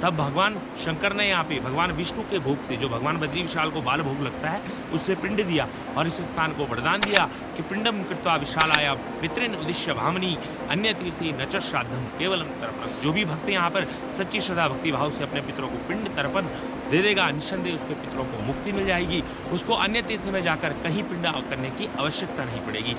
तब भगवान शंकर ने यहाँ पे भगवान विष्णु के भोग से, जो भगवान बद्री विशाल को बाल भोग लगता है, उससे पिंड दिया और इस स्थान को वरदान दिया कि पिंडम कृत्वा विशालाय पितृन उद्दिश्य भामनी अन्य तीर्थी न च श्राद्धम केवलम तर्पणम। जो भी भक्त यहाँ पर सच्ची श्रद्धा भक्ति भाव से अपने पितरों को पिंड तर्पण दे देगा, निस्संदेह उसके पितरों को मुक्ति मिल जाएगी। उसको अन्य तीर्थ में जाकर कहीं पिंड करने की आवश्यकता नहीं पड़ेगी।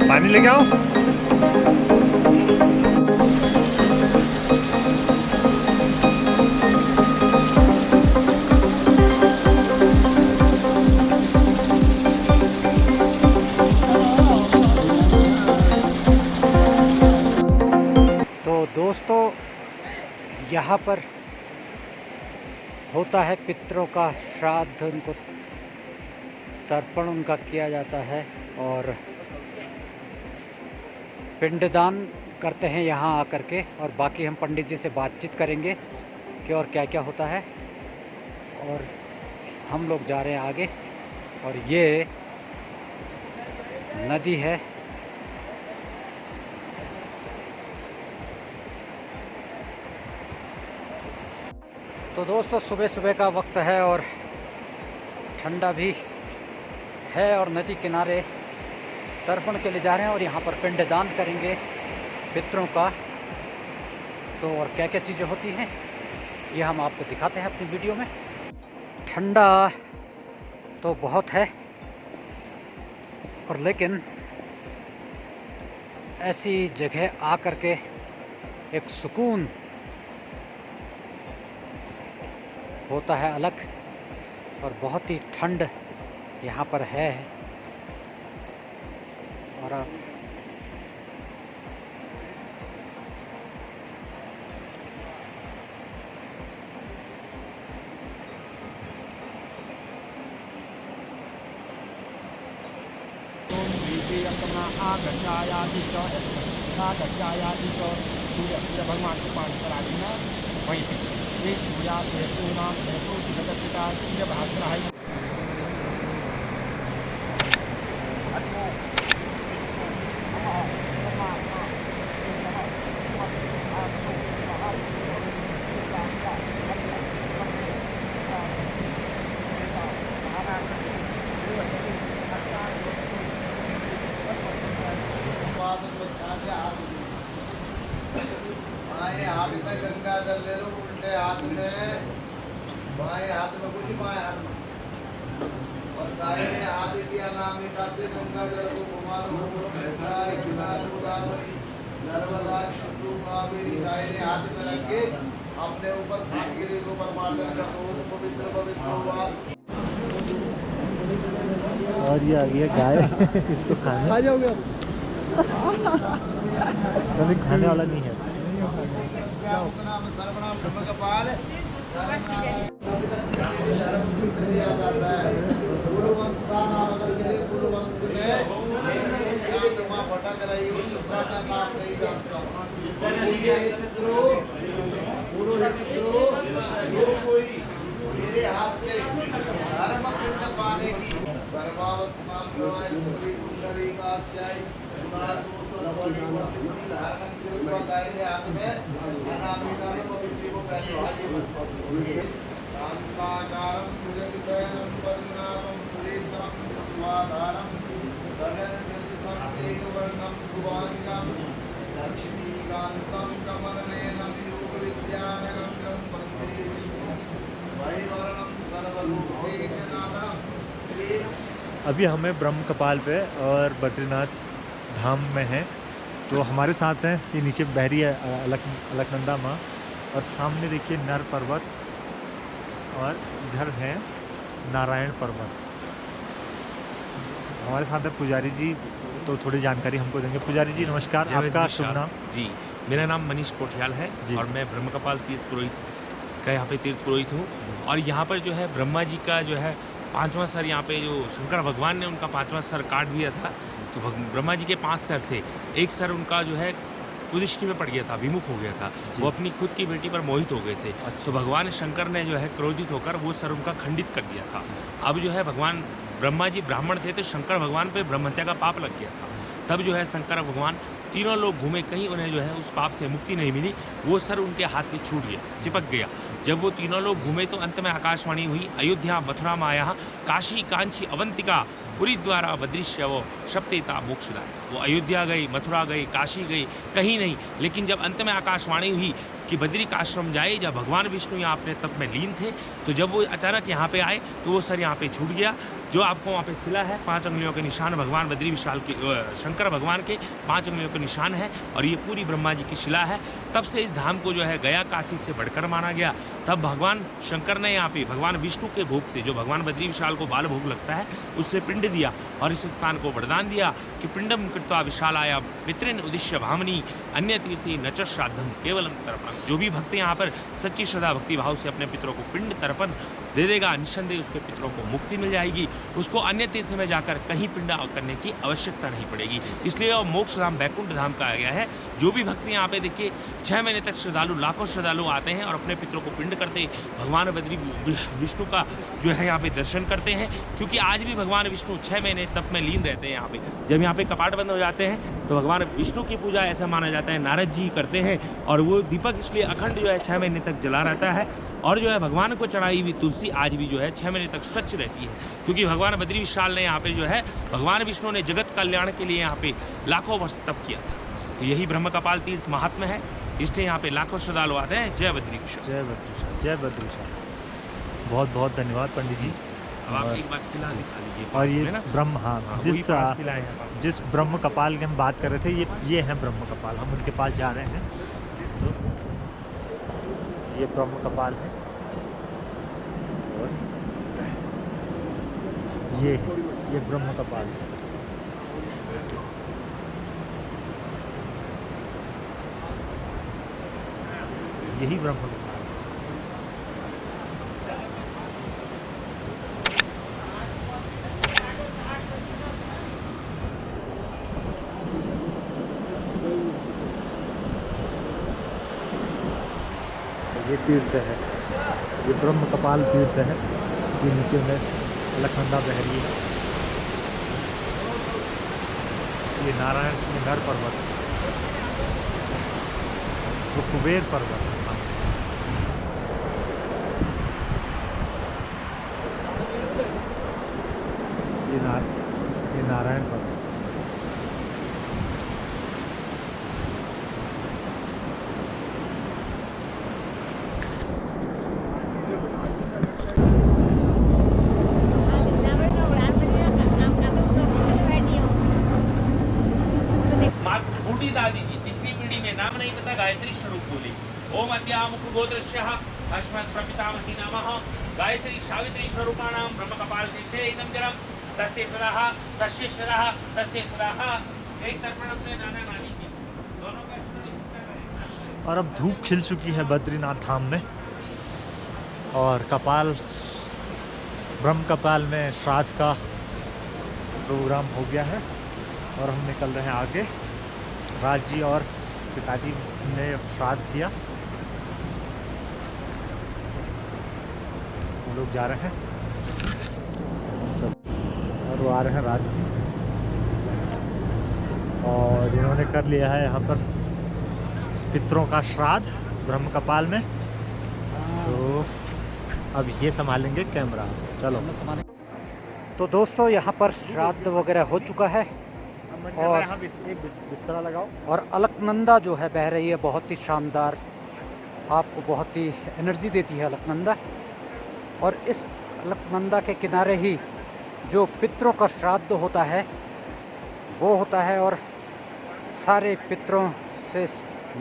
पानी लेके आओ। तो दोस्तों, यहाँ पर होता है पितरों का श्राद्ध, उनको तर्पण उनका किया जाता है और पिंडदान करते हैं यहाँ आकर के। और बाकी हम पंडित जी से बातचीत करेंगे कि और क्या क्या होता है। और हम लोग जा रहे हैं आगे और ये नदी है। तो दोस्तों, सुबह सुबह का वक्त है और ठंडा भी है और नदी किनारे तर्पण के लिए जा रहे हैं और यहाँ पर पिंडदान करेंगे पितरों का। तो और क्या क्या चीज़ें होती हैं ये हम आपको दिखाते हैं अपनी वीडियो में। ठंडा तो बहुत है और लेकिन ऐसी जगह आकर के एक सुकून होता है अलग, और बहुत ही ठंड यहाँ पर है। और आगच्छायादिष्ट नागच्छायादिष्ट सूर्य भगवान के पानी पर आगे ना वहीं पे ये सूर्या श्रेष्ठो नाम श्रेष्ठो की जगत पिता सूर्य भास्कर है। बाएं हाथ में गंगा जल ले लो, उल्टे हाथ में बाएं हाथ में बुढ़ी बाएं हाथ में और दाहिने हाथ की अनामिका से गंगा जल को घुमा लो। यमुना गोदावरी नर्मदा सिंधु कावेरी दाहिने हाथ में रख के अपने ऊपर सांगिरी को परमार्जन कर दो। पवित्र पवित्र हुआ। और ये आ गया गाय इसको खाने आ जाओगे आप। कभी खाने वाला नहीं है। नाम सर्वनाम ब्रह्म कपाल गुरुवंशा नाम अगर मेरे गुरुवंश में भटक रही हूँ जिसका मैं नाम नहीं जानता हूँ। जो कोई मेरे हाथ से धर्म सिद्ध पाने की सर्वावत नाम गवाए सूर्य कुंडली का अध्याय दाहिने हाथ में अनामिका में पवित्र को पहले आगे शांताकारं भुजगशयनं पद्मनाभं सुरेशं विश्वाधारं गगनसदृशं मेघवर्णं शुभांगं लक्ष्मीकान्तं कमलनयनं योगविद्यानगम्यं वन्दे विष्णुं वैवर्णं सर्वलोकैकनाथं। अभी हमें ब्रह्म कपाल पे और बद्रीनाथ धाम में हैं, तो हमारे साथ हैं ये नीचे बहरी है अलकनंदा माँ, और सामने देखिए नर पर्वत, और इधर है नारायण पर्वत। हमारे साथ है पुजारी जी, तो थोड़ी जानकारी हमको देंगे। पुजारी जी नमस्कार, आपका शुभ नाम? जी, मेरा नाम मनीष कोठियाल है जी। और मैं ब्रह्म कपाल तीर्थ पुरोहित का यहाँ पे तीर्थ पुरोहित हूँ। और यहाँ पर जो है ब्रह्मा जी का जो है 5वां सर, यहाँ पे जो शंकर भगवान ने उनका 5वां सर काट दिया था। तो ब्रह्मा जी के 5 सर थे, एक सर उनका जो है कुदृष्टि में पड़ गया था, विमुख हो गया था, वो अपनी खुद की बेटी पर मोहित हो गए थे। तो भगवान शंकर ने जो है क्रोधित होकर वो सर उनका खंडित कर दिया था। अब जो है भगवान ब्रह्मा जी ब्राह्मण थे, तो शंकर भगवान पे ब्रह्महत्या का पाप लग गया था। तब जो है शंकर भगवान तीनों लोग घूमे, कहीं उन्हें जो है उस पाप से मुक्ति नहीं मिली। वो सर उनके हाथ से छूट गया, चिपक गया। जब वो तीनों लोग घूमे तो अंत में आकाशवाणी हुई, अयोध्या मथुरा माया काशी कांची अवंतिका पुरी द्वारा बद्रीश्य वो सप्तेता मोक्षदा। वो अयोध्या गई, मथुरा गई, काशी गई, कहीं नहीं। लेकिन जब अंत में आकाशवाणी हुई कि बद्री का आश्रम जाए, जब भगवान विष्णु यहाँ अपने तप में लीन थे, तो जब वो अचानक यहाँ पे आए तो वो सर यहाँ पे छूट गया। जो आपको वहाँ पे शिला है, 5 अंगुलियों के निशान भगवान बद्री विशाल के शंकर भगवान के 5 अंगुलियों के निशान है, और ये पूरी ब्रह्मा जी की शिला है। तब से इस धाम को जो है गया काशी से बढ़कर माना गया। तब भगवान शंकर ने यहाँ पे भगवान विष्णु के भोग से, जो भगवान बद्री विशाल को बाल भोग लगता है, उससे पिंड दिया और इस स्थान को वरदान दिया कि पिंडम कृत्वा विशालाय पितृन उद्दिश्य भामनी अन्य तीर्थी न च श्राद्धम केवलम तर्पणम। जो भी भक्त यहाँ पर सच्ची श्रद्धा भक्ति भाव से अपने पितरों को पिंड तर्पण दे देगा, निस्संदेह उसके पितरों को मुक्ति मिल जाएगी। उसको अन्य तीर्थ में जाकर कहीं पिंड करने की आवश्यकता नहीं पड़ेगी। इसलिए और मोक्ष धाम बैकुंठ धाम कहा गया है। जो भी भक्त यहाँ पे देखिए 6 महीने तक श्रद्धालु, लाखों श्रद्धालु आते हैं और अपने पितरों को पिंड करते, भगवान बद्री विष्णु का जो है यहाँ पे दर्शन करते हैं। क्योंकि आज भी भगवान विष्णु 6 महीने तप में लीन रहते हैं यहाँ पे। जब यहाँ पे कपाट बंद हो जाते हैं तो भगवान विष्णु की पूजा ऐसा माना जाता है, नारद जी करते हैं, और वो दीपक इसलिए अखंड जो है 6 महीने तक जला रहता है। और जो है भगवान को चढ़ाई हुई तुलसी आज भी जो है 6 महीने तक स्वच्छ रहती है, क्योंकि भगवान बद्री विशाल ने यहाँ पे जो है भगवान विष्णु ने जगत कल्याण के लिए यहाँ पे लाखों वर्ष तप किया था। तो यही ब्रह्म कपाल तीर्थ महात्मा है, इसलिए यहाँ पे लाखों श्रद्धालु आते हैं। जय बद्री विशाल, जय बद्रीशाल, जय बद्रीशाल। बहुत बहुत धन्यवाद पंडित जी। अब आप एक बार शिला दिखा लीजिए। और ये ब्रह्म, हाँ, वही पास शिला है यहाँ पर। जिस ब्रह्म कपाल की हम बात कर रहे थे, ये हैं ब्रह्म कपाल। हम उनके पास जा रहे हैं। तो ये ब्रह्म कपाल है, और ये ब्रह्म कपाल है। यही ब्रह्म कपाल है। ये तीर्थ है, ये ब्रह्म कपाल तीर्थ है। ये नीचे में अलकनंदा बह रही है। ये नारायण ये नर पर्वत, वो कुबेर पर्वत है सामने। ये नारायण पर्वत। माँ बूढ़ी दादी जी तीसरी पीढ़ी में नाम नहीं पता, गायत्री स्वरूप बोली। ओम अद्यामुख गोत्रस्यः अस्मत् प्रपितामही नमः गायत्री सावित्री स्वरूपाणां ब्रह्म कपाल तीर्थे इदं जलम तस्य सदाः तस्य सदाः तस्य सदाः। एक तर्पण अपने नाना नानी की दोनों का स्मरण करें। और अब धूप खिल चुकी है बद्रीनाथ धाम में, और कपाल ब्रह्म कपाल में श्राद्ध का प्रोग्राम हो गया है और हम निकल रहे हैं आगे। राज जी और पिताजी ने श्राद्ध किया, वो लोग जा रहे हैं और वो आ रहे हैं राज जी, और इन्होंने कर लिया है यहाँ पर पितरों का श्राद्ध ब्रह्म कपाल में। तो अब ये संभालेंगे कैमरा। चलो। तो दोस्तों यहाँ पर श्राद्ध वगैरह हो चुका है और बिस्तरा लगाओ। और अलकनंदा जो है बह रही है, बहुत ही शानदार, आपको बहुत ही एनर्जी देती है अलकनंदा। और इस अलकनंदा के किनारे ही जो पितरों का श्राद्ध होता है वो होता है, और सारे पितरों से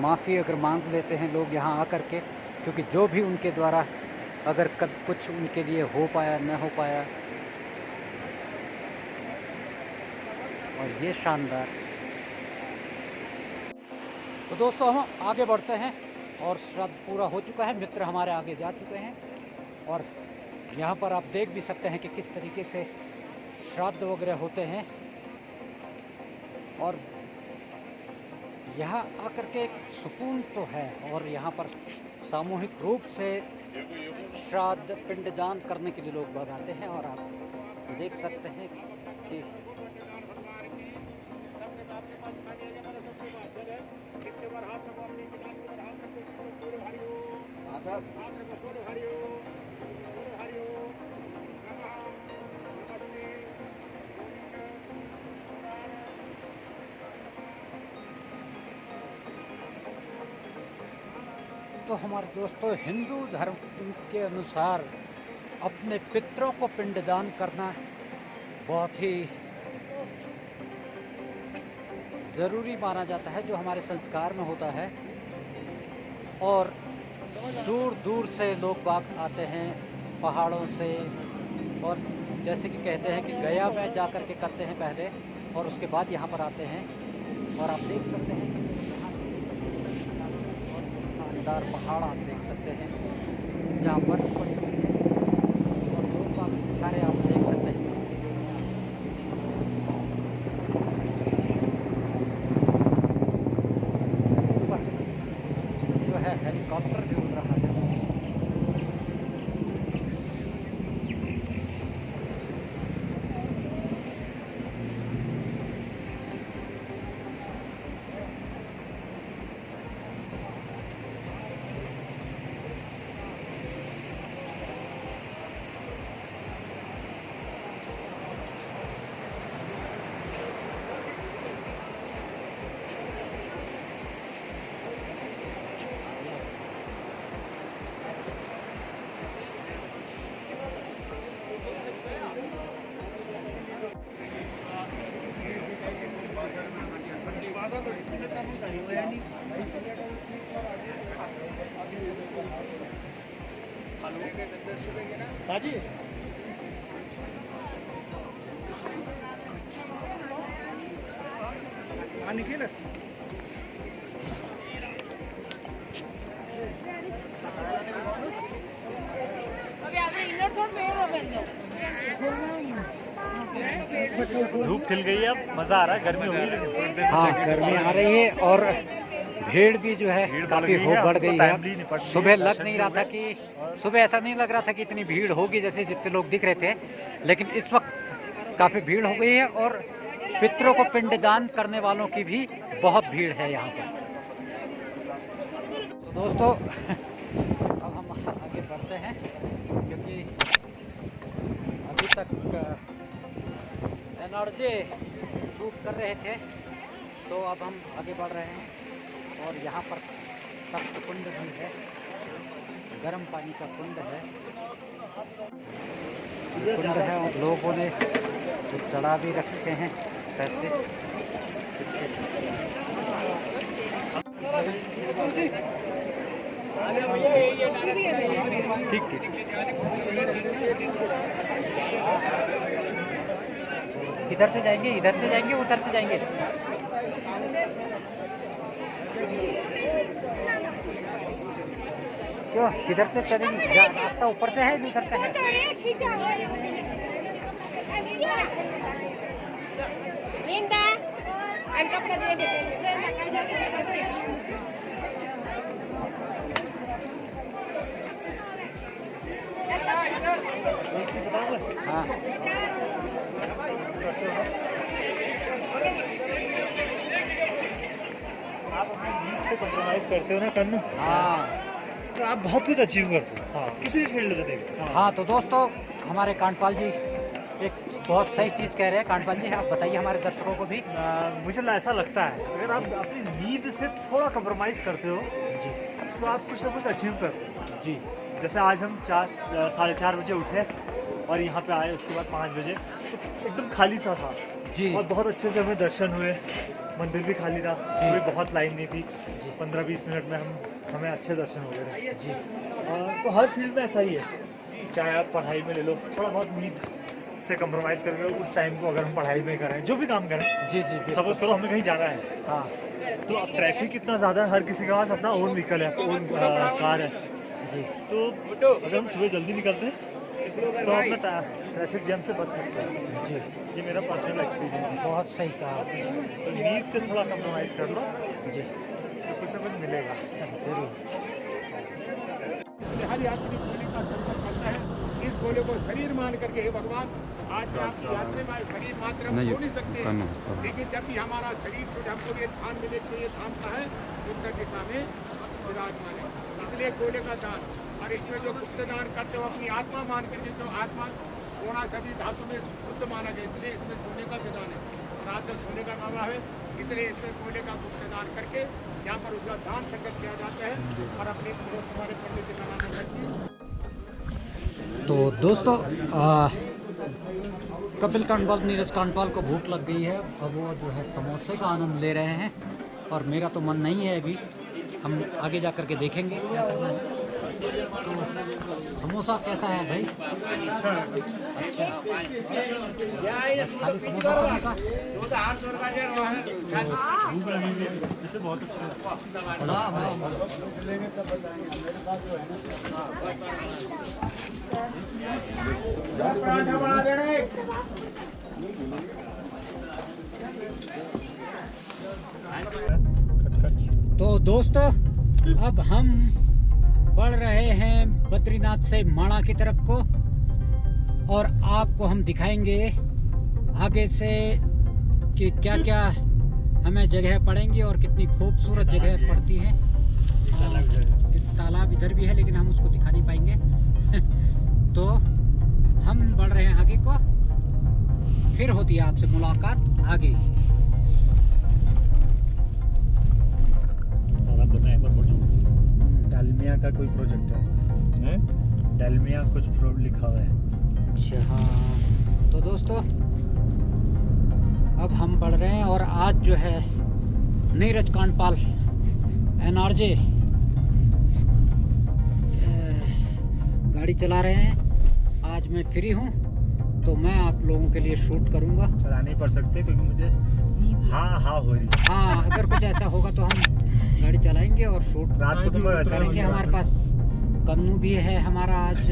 माफ़ी अगर मांग लेते हैं लोग यहाँ आकर के, क्योंकि जो भी उनके द्वारा अगर कब कुछ उनके लिए हो पाया न हो पाया। और ये शानदार। तो दोस्तों हम आगे बढ़ते हैं और श्राद्ध पूरा हो चुका है, मित्र हमारे आगे जा चुके हैं, और यहाँ पर आप देख भी सकते हैं कि किस तरीके से श्राद्ध वगैरह होते हैं। और यहाँ आकर के एक सुकून तो है, और यहाँ पर सामूहिक रूप से श्राद्ध पिंडदान करने के लिए लोग बाग आते हैं। और आप देख सकते हैं कि तो हमारे दोस्तों हिंदू धर्म के अनुसार अपने पितरों को पिंडदान करना बहुत ही ज़रूरी माना जाता है, जो हमारे संस्कार में होता है। और दूर दूर से लोग बाग आते हैं पहाड़ों से, और जैसे कि कहते हैं कि गया में जा कर के करते हैं पहले, और उसके बाद यहाँ पर आते हैं। और आप देख सकते हैं शानदार पहाड़ आप देख सकते हैं जहाँ पर और लोग बाग सारे आप देख सकते हैं। जो है हेलीकॉप्टर भी उड़ रहा है। बाजी निखिल धूप खिल गई है, अब मज़ा आ रहा है। गर्मी हो गई लेकिन थोड़ी देर में हाँ, गर्मी आ रही है और भीड़ भी जो है भीड़ बढ़ काफ़ी गई है, बढ़ हमको गई timely है। निपट सुबह लिए, लग दर्शन नहीं भी रहा हो था गए। कि सुबह ऐसा नहीं लग रहा था कि इतनी भीड़ होगी जैसे जितने लोग दिख रहे थे, लेकिन इस वक्त काफ़ी भीड़ हो गई है और पितरों को पिंडदान करने वालों की भी बहुत भीड़ है यहाँ पर। तो दोस्तों अब हम आगे बढ़ते हैं क्योंकि अभी तक एनर्जी शूट कर रहे थे, तो अब हम आगे बढ़ रहे हैं और यहाँ पर सख्त कुंड भी है, गर्म पानी का कुंड है, कुंड है और लोगों ने तो चढ़ा भी रखे हैं पैसे। ठीक ठीक, किधर से जाएंगे? इधर से जाएंगे, उधर से जाएंगे? क्यों, किधर से चलेंगे? रास्ता ऊपर से है, उधर से है? हाँ आप अपनी नीड से कॉम्प्रोमाइज़ करते हो ना कन्नू, हाँ तो आप बहुत कुछ अचीव करते हो। हाँ, किसी भी फील्ड में देखो। हाँ। तो दोस्तों हमारे कांटपाल जी एक बहुत सही चीज़ कह रहे हैं। कांटपाल जी आप बताइए हमारे दर्शकों को भी। मुझे ऐसा लगता है अगर आप अपनी नीड से थोड़ा कॉम्प्रोमाइज़ करते हो जी तो आप कुछ ना कुछ अचीव करते हो। जी जैसे आज हम 4-4:30 बजे उठे और यहाँ पे आए, उसके बाद 5 बजे तो एकदम खाली सा था जी और बहुत अच्छे से हमें दर्शन हुए। मंदिर भी खाली था, जी। कोई बहुत लाइन नहीं थी। 15-20 मिनट में हमें अच्छे दर्शन हो गए थे जी। तो हर फील्ड में ऐसा ही है, चाहे आप पढ़ाई में ले लो, थोड़ा बहुत नीड से कम्प्रोमाइज़ करके उस टाइम को अगर हम पढ़ाई में करें, जो भी काम करें, जी जी बिल्कुल। सपोज करो हमें कहीं जाना है हाँ तो अब ट्रैफिक इतना ज़्यादा है, हर किसी के पास अपना ओन व्हीकल है, ओन कार है, जी तो अगर हम सुबह जल्दी निकलते हैं तो अपना ट्रैफिक जैम से बच सकते हैं। जी ये मेरा पर्सनल एक्सपीरियंस है। बहुत सही कहा आपने। तो नीड से थोड़ा कम्प्रोमाइज़ कर लो जी तो कुछ ना कुछ मिलेगा जरूर। हर यात्री गोले का संकल्प करता है, इस गोले को शरीर मान करके हे भगवान, आज मैं आपकी यात्रा में शरीर मात्र हम छोड़ नहीं सकते हैं, लेकिन जब भी हमारा शरीर जो हमको ये धाम मिले तो ये धाम का है उत्तर दिशा में विराजमान है, इसलिए गोले का दान। और इसमें जो गुप्त दान करते हो अपनी आत्मा मान करके, जो आत्मा सोना सभी धातु में शुद्ध माना गया, इसलिए इसमें सोने का विधान है और आज तो सोने का मामला है, इसलिए इसमें गोले का गुप्त दान करके यहाँ पर उसका दान संकल्प किया जाता है और अपने हमारे पंडित जी का नाम करके। तो दोस्तों कपिल कांडपाल, नीरज कांडपाल को भूख लग गई है, अब वो जो है समोसे का आनंद ले रहे हैं और मेरा तो मन नहीं है अभी, हम आगे जा कर के देखेंगे क्या करना है। तो समोसा कैसा है भाई? अच्छा, बस खाली समोसा समोसा। बहुत अच्छा। तो दोस्तों अब हम बढ़ रहे हैं बद्रीनाथ से माणा की तरफ को और आपको हम दिखाएंगे आगे से कि क्या क्या हमें जगह पड़ेंगी और कितनी खूबसूरत जगह पड़ती हैं। तालाब इधर भी है लेकिन हम उसको दिखा नहीं पाएंगे तो हम बढ़ रहे हैं आगे को, फिर होती है आपसे मुलाकात आगे। डालमिया का कोई प्रोजेक्ट है, डालमिया कुछ लिखा हुआ है। अच्छा हाँ, तो दोस्तों अब हम बढ़ रहे हैं और आज जो है नीरज कांडपाल NRJ गाड़ी चला रहे हैं। आज मैं फ्री हूँ तो मैं आप लोगों के लिए शूट करूँगा। चला नहीं पड़ सकते क्योंकि मुझे हाँ हो रही। हाँ अगर कुछ ऐसा होगा तो हम गाड़ी चलाएंगे और शूट रात को तो मैं वैसा करेंगे। हमारे पास कन्नू भी है हमारा आज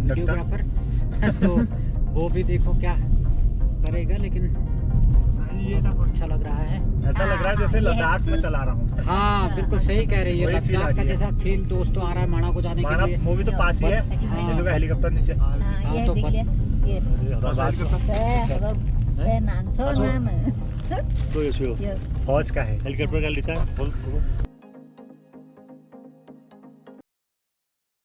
वीडियोग्राफर तो वो भी देखो क्या करेगा, लेकिन ये ना अच्छा लग रहा है। ऐसा लग रहा है जैसे लद्दाख में चला रहा हूँ। हाँ बिल्कुल सही कह रही है, वही feel आ लद्दाख का रही है। जैसा फील दोस्तों आ रहा है माणा को जाने के माना लिए। मूवी तो पास ही है, हाँ। ये लोग हेलीकॉप्टर नीचे। हाँ, ये तो दिख लिया ये और बात ते नान सो ना तो ये ये फौज का है, हेलीकॉप्टर का लेता है।